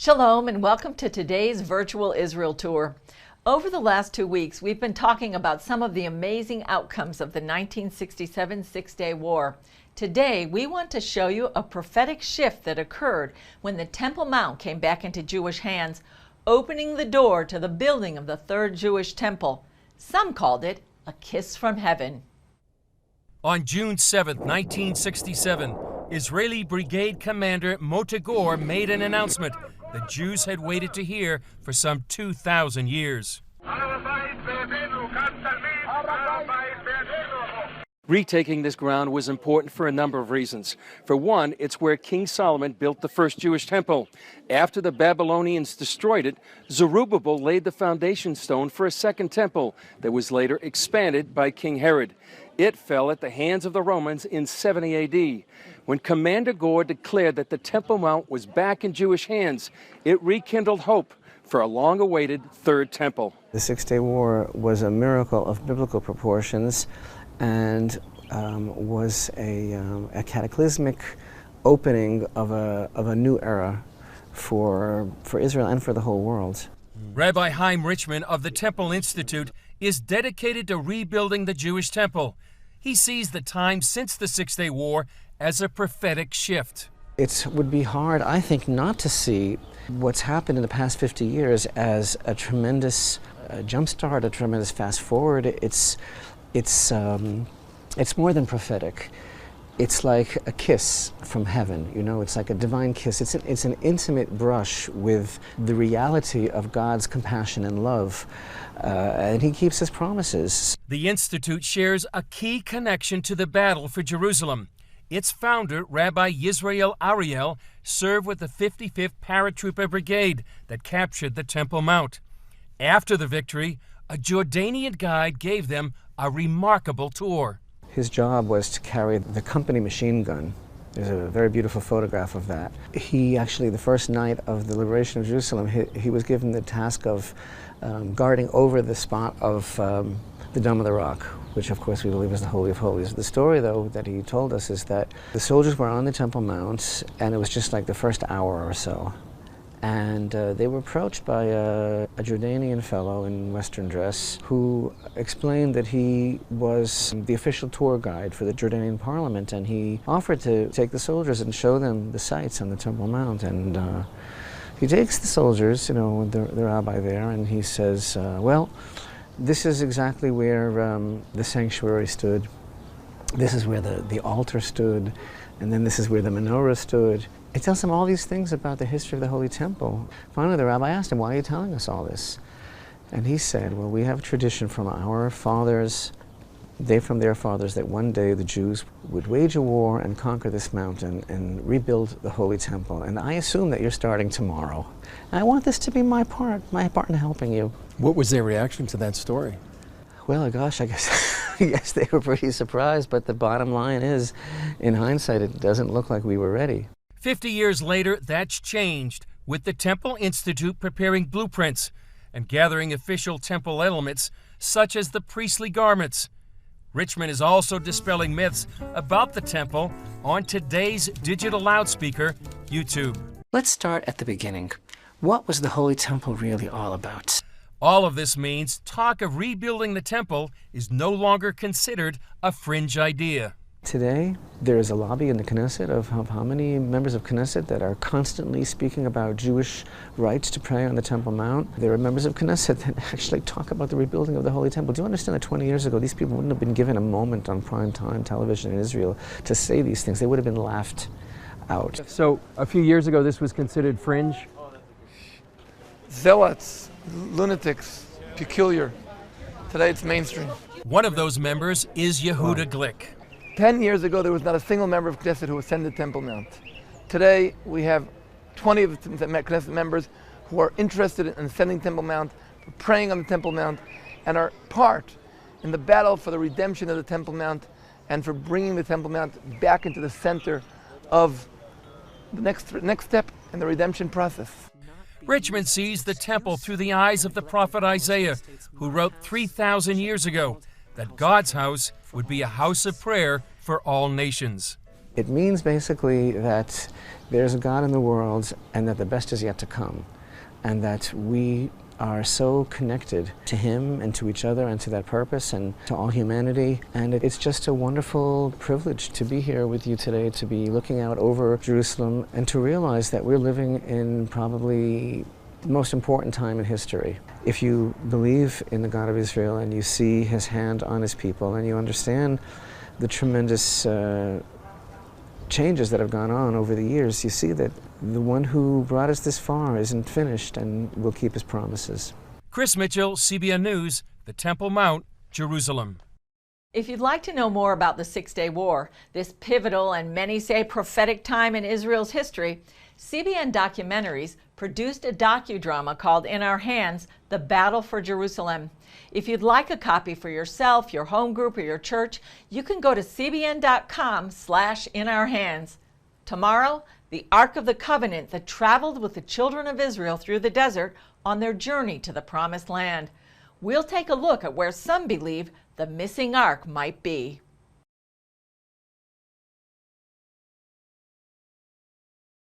Shalom and welcome to today's virtual Israel tour. Over the last 2 weeks, we've been talking about some of the amazing outcomes of the 1967 Six-Day War. Today, we want to show you a prophetic shift that occurred when the Temple Mount came back into Jewish hands, opening the door to the building of the third Jewish temple. Some called it a kiss from heaven. On June 7, 1967, Israeli Brigade Commander Moti Gur made an announcement the Jews had waited to hear for some 2,000 years. Retaking this ground was important for a number of reasons. For one, it's where King Solomon built the first Jewish temple. After the Babylonians destroyed it, Zerubbabel laid the foundation stone for a second temple that was later expanded by King Herod. It fell at the hands of the Romans in 70 A.D. When Commander Gur declared that the Temple Mount was back in Jewish hands, it rekindled hope for a long-awaited Third Temple. The Six-Day War was a miracle of biblical proportions and was a cataclysmic opening of a new era for Israel and for the whole world. Rabbi Chaim Richman of the Temple Institute is dedicated to rebuilding the Jewish temple. He sees the time since the Six-Day War as a prophetic shift. It would be hard, I think, not to see what's happened in the past 50 years as a tremendous jumpstart, a tremendous fast forward. It's more than prophetic. It's like a kiss from heaven, you know, it's like a divine kiss. It's an intimate brush with the reality of God's compassion and love, and He keeps His promises. The Institute shares a key connection to the battle for Jerusalem. Its founder, Rabbi Yisrael Ariel, served with the 55th Paratrooper Brigade that captured the Temple Mount. After the victory, a Jordanian guide gave them a remarkable tour. His job was to carry the company machine gun. There's a very beautiful photograph of that. He actually, the first night of the liberation of Jerusalem, he was given the task of guarding over the spot of the Dome of the Rock, which of course we believe is the Holy of Holies. The story, though, that he told us is that the soldiers were on the Temple Mount, and it was just like the first hour or so. And they were approached by a Jordanian fellow in Western dress who explained that he was the official tour guide for the Jordanian parliament, and he offered to take the soldiers and show them the sights on the Temple Mount. And he takes the soldiers, you know, the rabbi there, and he says, well, this is exactly where the sanctuary stood. This is where the altar stood, and then this is where the menorah stood. It tells him all these things about the history of the Holy Temple. Finally, the rabbi asked him, why are you telling us all this? And he said, well, we have a tradition from our fathers, they from their fathers, that one day the Jews would wage a war and conquer this mountain and rebuild the Holy Temple. And I assume that you're starting tomorrow. And I want this to be my part in helping you. What was their reaction to that story? Well, gosh, I guess they were pretty surprised, but the bottom line is, in hindsight, it doesn't look like we were ready. 50 years later, that's changed, with the Temple Institute preparing blueprints and gathering official temple elements, such as the priestly garments. Richman is also dispelling myths about the temple on today's digital loudspeaker, YouTube. Let's start at the beginning. What was the Holy Temple really all about? All of this means talk of rebuilding the temple is no longer considered a fringe idea. Today, there is a lobby in the Knesset of how many members of Knesset that are constantly speaking about Jewish rights to pray on the Temple Mount. There are members of Knesset that actually talk about the rebuilding of the Holy Temple. Do you understand that 20 years ago, these people wouldn't have been given a moment on prime time television in Israel to say these things? They would have been laughed out. So a few years ago, this was considered fringe? Zealots, lunatics, peculiar. Today it's mainstream. One of those members is Yehuda Glick. 10 years ago, there was not a single member of Knesset who ascended the Temple Mount. Today, we have 20 of the Knesset members who are interested in ascending Temple Mount, praying on the Temple Mount, and are part in the battle for the redemption of the Temple Mount and for bringing the Temple Mount back into the center of the next step in the redemption process. Richman sees the temple through the eyes of the prophet Isaiah, who wrote 3,000 years ago that God's house would be a house of prayer for all nations. It means basically that there's a God in the world and that the best is yet to come, and that we are so connected to Him and to each other and to that purpose and to all humanity. And it's just a wonderful privilege to be here with you today, to be looking out over Jerusalem and to realize that we're living in probably the most important time in history. If you believe in the God of Israel and you see His hand on His people and you understand the tremendous changes that have gone on over the years, you see that the one who brought us this far isn't finished and will keep His promises. Chris Mitchell, CBN News, the Temple Mount, Jerusalem. If you'd like to know more about the Six-Day War, this pivotal and many say prophetic time in Israel's history, CBN Documentaries produced a docudrama called In Our Hands, The Battle for Jerusalem. If you'd like a copy for yourself, your home group, or your church, you can go to cbn.com/inourhands. Tomorrow, the Ark of the Covenant that traveled with the children of Israel through the desert on their journey to the Promised Land. We'll take a look at where some believe the missing ark might be.